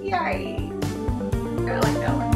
Yay! I like that one.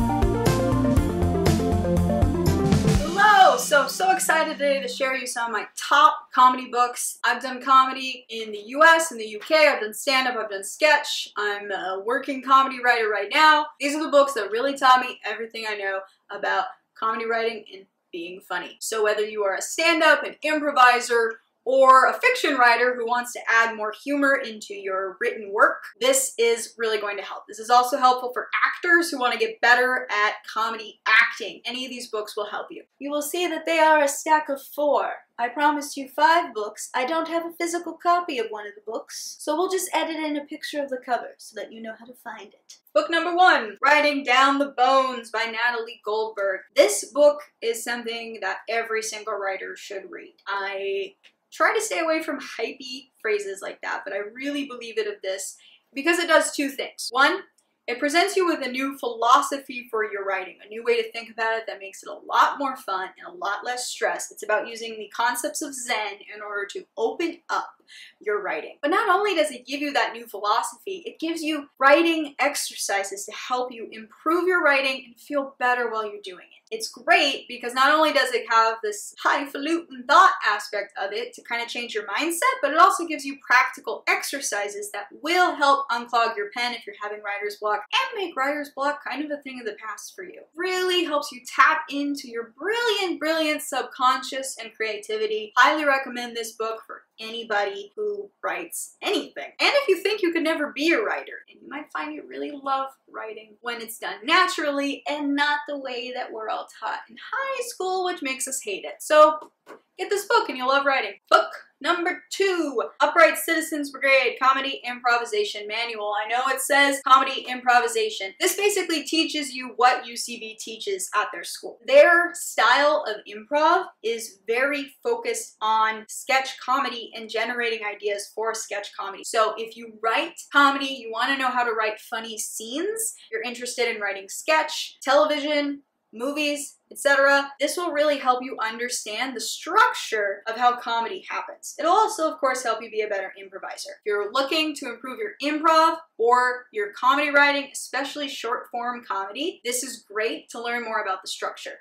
Hello! So excited today to share you some of my top comedy books. I've done comedy in the US, in the UK, I've done stand-up, I've done sketch. I'm a working comedy writer right now. These are the books that really taught me everything I know about comedy writing and being funny. So whether you are a stand-up, an improviser, or a fiction writer who wants to add more humor into your written work, this is really going to help. This is also helpful for actors who want to get better at comedy acting. Any of these books will help you. You will see that they are a stack of 4. I promised you 5 books. I don't have a physical copy of one of the books, so we'll just edit in a picture of the cover so that you know how to find it. Book number 1, Writing Down the Bones by Natalie Goldberg. This book is something that every single writer should read. I try to stay away from hypey phrases like that, but I really believe it of this because it does 2 things. 1, it presents you with a new philosophy for your writing, a new way to think about it that makes it a lot more fun and a lot less stress. It's about using the concepts of Zen in order to open up your writing. But not only does it give you that new philosophy, it gives you writing exercises to help you improve your writing and feel better while you're doing it. It's great because not only does it have this highfalutin thought aspect of it to kind of change your mindset, but it also gives you practical exercises that will help unclog your pen if you're having writer's block and make writer's block kind of a thing of the past for you. Really helps you tap into your brilliant subconscious and creativity. Highly recommend this book for anybody who writes anything. And if you think you could never be a writer, and you might find you really love writing when it's done naturally and not the way that we're all taught in high school, which makes us hate it. So get this book and you'll love writing. Book number 2, Upright Citizens Brigade, Comedy Improvisation Manual. I know it says Comedy Improvisation. This basically teaches you what UCB teaches at their school. Their style of improv is very focused on sketch comedy and generating ideas for sketch comedy. So if you write comedy, you want to know how to write funny scenes, you're interested in writing sketch, television, movies, etc. This will really help you understand the structure of how comedy happens. It'll also, of course, help you be a better improviser. If you're looking to improve your improv or your comedy writing, especially short form comedy, this is great to learn more about the structure.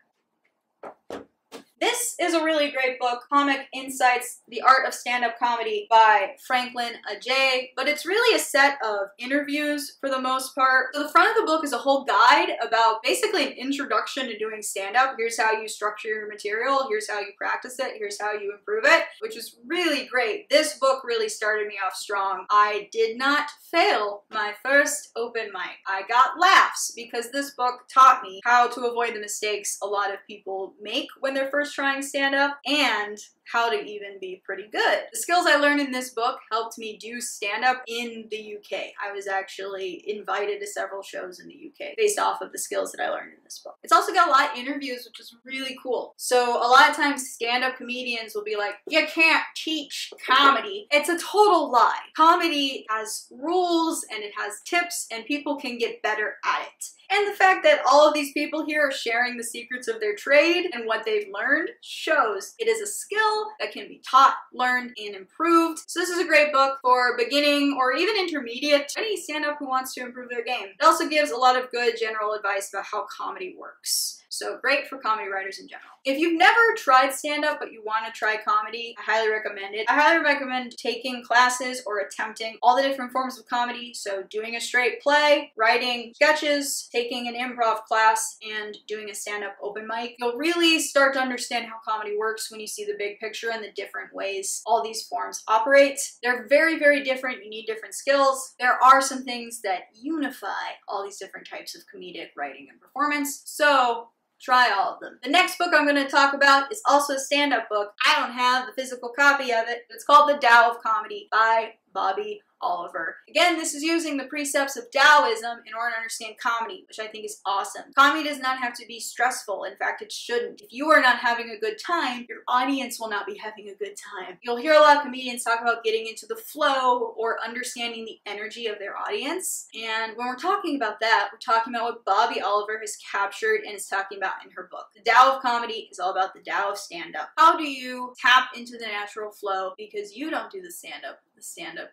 This is a really great book, Comic Insights, The Art of Stand-Up Comedy by Franklin Ajay, but it's really a set of interviews for the most part. So the front of the book is a whole guide about basically an introduction to doing stand-up. Here's how you structure your material, here's how you practice it, here's how you improve it, which is really great. This book really started me off strong. I did not fail my first open mic. I got laughs because this book taught me how to avoid the mistakes a lot of people make when they're first trying stand-up and how to even be pretty good. The skills I learned in this book helped me do stand-up in the UK. I was actually invited to several shows in the UK based off of the skills that I learned in this book. It's also got a lot of interviews, which is really cool. So a lot of times stand-up comedians will be like, you can't teach comedy. It's a total lie. Comedy has rules and it has tips and people can get better at it. And the fact that all of these people here are sharing the secrets of their trade and what they've learned shows it is a skill that can be taught, learned, and improved. So this is a great book for beginning or even intermediate, any stand-up who wants to improve their game. It also gives a lot of good general advice about how comedy works. So great for comedy writers in general. If you've never tried stand-up but you want to try comedy, I highly recommend it. I highly recommend taking classes or attempting all the different forms of comedy. So doing a straight play, writing sketches, taking an improv class, and doing a stand-up open mic. You'll really start to understand how comedy works when you see the big picture and the different ways all these forms operate. They're very different. You need different skills. There are some things that unify all these different types of comedic writing and performance. So try all of them. The next book I'm going to talk about is also a stand-up book. I don't have the physical copy of it, but it's called The Tao of Comedy by Bobby Oliver. Again, this is using the precepts of Taoism in order to understand comedy, which I think is awesome. Comedy does not have to be stressful. In fact, it shouldn't. If you are not having a good time, your audience will not be having a good time. You'll hear a lot of comedians talk about getting into the flow or understanding the energy of their audience. And when we're talking about that, we're talking about what Bobby Oliver has captured and is talking about in her book. The Tao of Comedy is all about the Tao of stand-up. How do you tap into the natural flow because you don't do the stand-up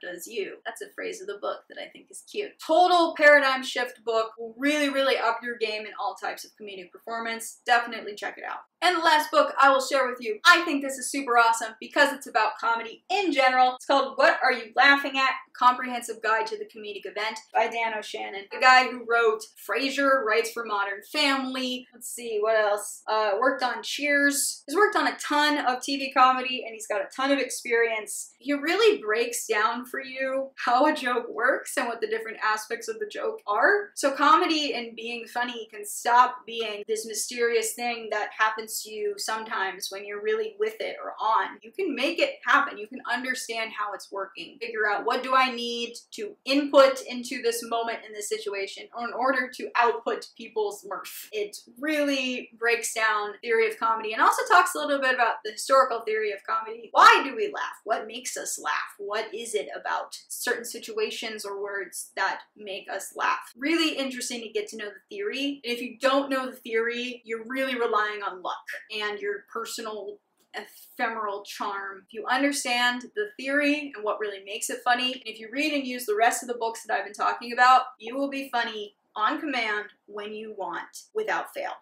does you? you. That's a phrase of the book that I think is cute. Total paradigm shift book. Will really, really up your game in all types of comedic performance. Definitely check it out. And the last book I will share with you, I think this is super awesome because it's about comedy in general. It's called What Are You Laughing At? A Comprehensive Guide to the Comedic Event by Dan O'Shannon. The guy who wrote Frasier, writes for Modern Family. Let's see, what else? Worked on Cheers. He's worked on a ton of TV comedy and he's got a ton of experience. He really breaks down for you how a joke works and what the different aspects of the joke are. So comedy and being funny can stop being this mysterious thing that happens to you sometimes when you're really with it or on. You can make it happen. You can understand how it's working. Figure out, what do I need to input into this moment in this situation in order to output people's mirth. It really breaks down theory of comedy and also talks a little bit about the historical theory of comedy. Why do we laugh? What makes us laugh? What is it about certain situations or words that make us laugh? Really interesting to get to know the theory. And if you don't know the theory, you're really relying on luck and your personal ephemeral charm. If you understand the theory and what really makes it funny, and if you read and use the rest of the books that I've been talking about, you will be funny on command when you want, without fail.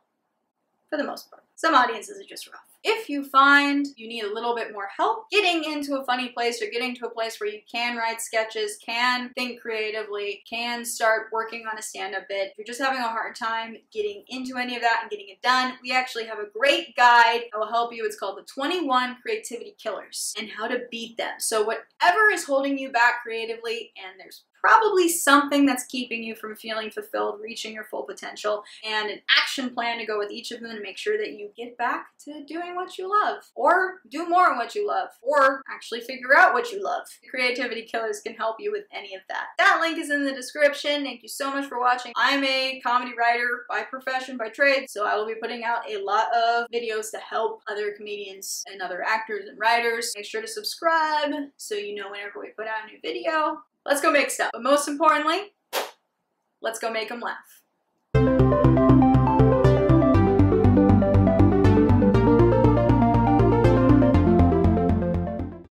For the most part. Some audiences are just rough. If you find you need a little bit more help getting into a funny place or getting to a place where you can write sketches, can think creatively, can start working on a stand-up bit, if you're just having a hard time getting into any of that and getting it done, we actually have a great guide that will help you. It's called the 21 Creativity Killers and how to beat them. So whatever is holding you back creatively, and there's probably something that's keeping you from feeling fulfilled, reaching your full potential, and an action plan to go with each of them to make sure that you get back to doing what you love, or do more in what you love, or actually figure out what you love. The Creativity Killers can help you with any of that. That link is in the description. Thank you so much for watching. I'm a comedy writer by profession, by trade, so I will be putting out a lot of videos to help other comedians and other actors and writers. Make sure to subscribe so you know whenever we put out a new video. Let's go make stuff. But most importantly, let's go make them laugh.